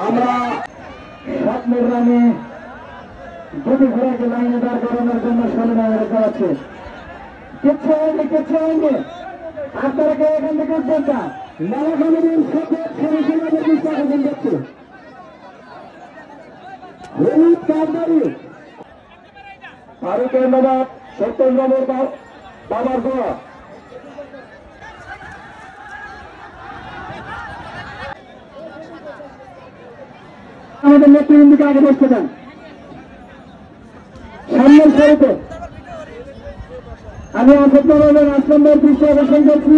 আমরা স্বপ্নের রানে দুটি ঘোড়াকে লাইনে দাঁড় করানোর জন্য সৈন্যবাহিনী চালাচ্ছে। কিচ্ছু হয়নি আপনারা কেউ এখান থেকে উঠবেন না। মেলা কমিটির স্বাগতম করছে হলুদ কান্দারি ফারুকের নবাব সত্যেন্দ্র বাবার গোয়া আমাদের নেতৃবৃন্দকে আগে বসতে দেন। সামনের সারিতে আমি আসাদ নগরের 8 নম্বর পৃষ্ঠে অবস্থান করছি।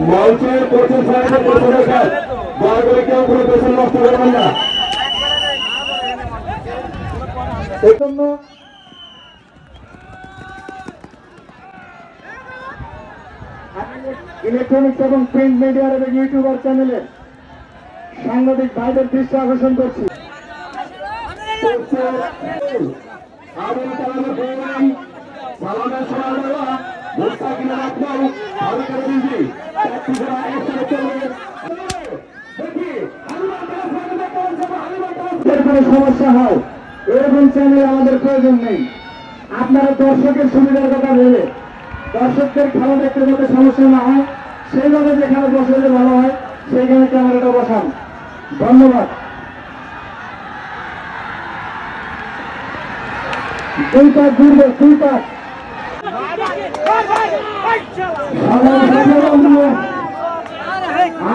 মঞ্চের পঁচিশ দয়া করে কেউ কোনো পেছন নষ্ট করবেন না। এই জন্য ইলেকট্রনিক্স এবং প্রিন্ট মিডিয়ার এবং ইউটিউবার চ্যানেলে সাংবাদিক ভাইদের দৃষ্টি আকর্ষণ করছি। সমস্যা হয় এরকম চ্যানেল আমাদের প্রয়োজন নেই। আপনারা দর্শকের সুবিধার কথা ভেবে দর্শকদের খেলা দেখতে যাতে সমস্যা না হয় সেইভাবে যেখানে বসলে ভালো হয় সেইখানে ক্যামেরাটা বসান। ধন্যবাদ। দুই পাক ঘুরবে, দুই পাক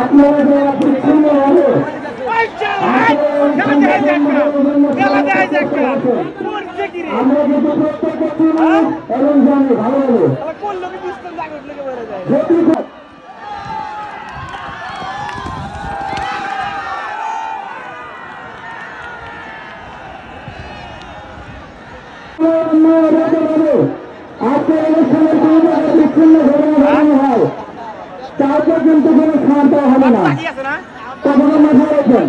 আপনারা যারা বিচ্ছিন্ন হবে আমরা কিন্তু প্রত্যেককে চিনি এবং জানি ভালোভাবে। আজকে অনুষ্ঠানের কোনো জায়গায় বিচ্ছিন্ন ঘটনা হয় তারপর কিন্তু কোনো ছাড় দেওয়া হবে না, তখন মাথায় রাখবেন।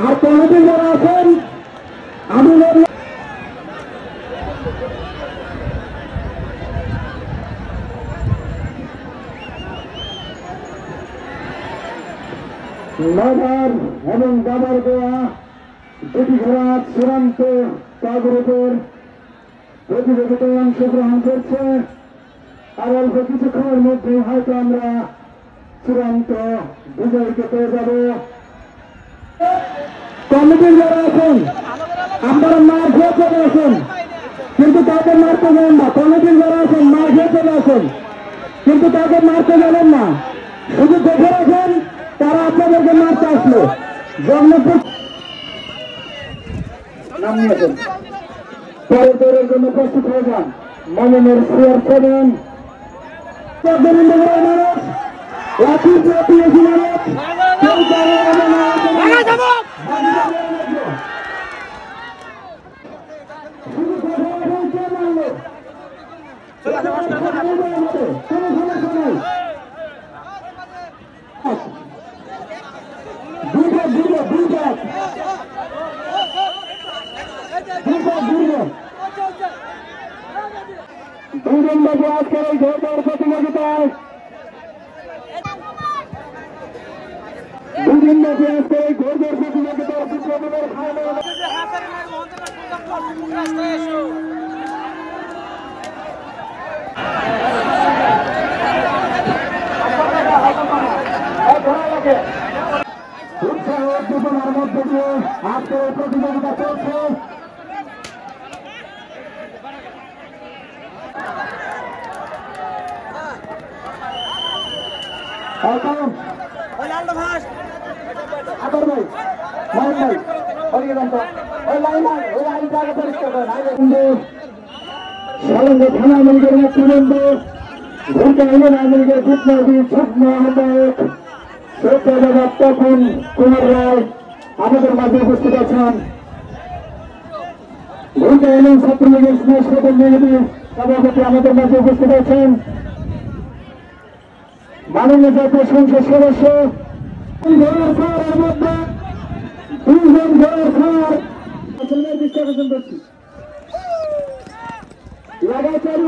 আর কমিটি যারা আছেন আমি নগর এবং বাবার গোয়া দুটি ঘোড়া চূড়ান্ত কাগরের প্রতিযোগিতায় অংশগ্রহণ করছে। আর অল্প কিছুক্ষণের মধ্যেই হয়তো আমরা চূড়ান্ত বিজয়ীকে পেয়ে যাব। কমিটির যারা আছেন আপনারা মার খেয়ে চলে আসেন, কিন্তু তাকে মারতে যাবেন না। কমিটির যারা আছেন মার খেয়ে চলে আসেন, কিন্তু তাকে মারতে যাবেন না। শুধু দেখে রাখেন তারা আপনাদেরকে মারতে আসলো। জগন্নাথপুর নাম নিয়েছেন, পরের দৌড়ের জন্য প্রস্তুত হয়ে যান। মাননীয় সিআর করেন দুজন বাবু আজকের এই ঘোড়দৌড় প্রতিযোগিতায় দুদিন ব্যাপী আজকের এই ঘোড়দৌড় প্রতিযোগিতার বিপ্লবীদের উৎসাহ উদ্দীপনার মধ্যে দিয়ে আজকের এই প্রতিযোগিতা চলছে। থানা মন্দির নেতৃবৃন্দ ভূমিকা ইউনিয়ন আওয়ামী লীগের যুগ্ম আহ্বায়ক শ্রদ্ধাবাদ তপন কুমার রায় আমাদের মাঝে উপস্থিত আছেন। ভূমিকা ইউনিয়ন ছাত্রলীগের স্নেহ সভাপতি আমাদের মাঝে উপস্থিত আছেন। মাননীয় জাতীয় সংসদ সদস্য মধ্যে দুইজন লাগাতার